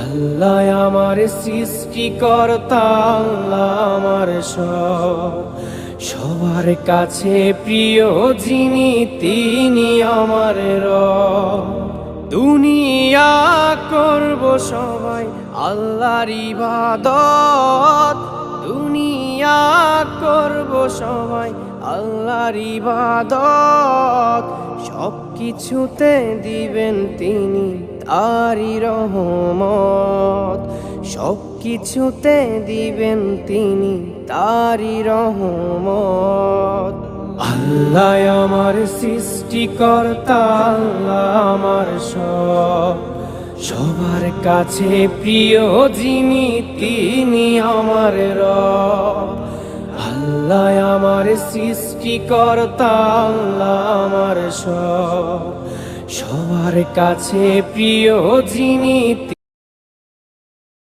আল্লাহ আমার সৃষ্টিকর্তা, আল্লাহ আমার সবার কাছে প্রিয় যিনি তিনি আমার রব। দুনিয়া করব সবাই আল্লাহর ইবাদত, দুনিয়া করব সবাই আল্লাহর ইবাদত। সব কিছুতে দিবেন তিনি তারি রহমত, সব কিছুতে দিবেন তিনি তারি রহমত। আল্লাহ আমার সৃষ্টিকর্তা, আল্লাহ আমার সবার কাছে প্রিয় যিনি তিনি আমার রব। আল্লাহ আমার সৃষ্টিকর্তা, আল্লাহ আমার সবার কাছে প্রিয় যিনি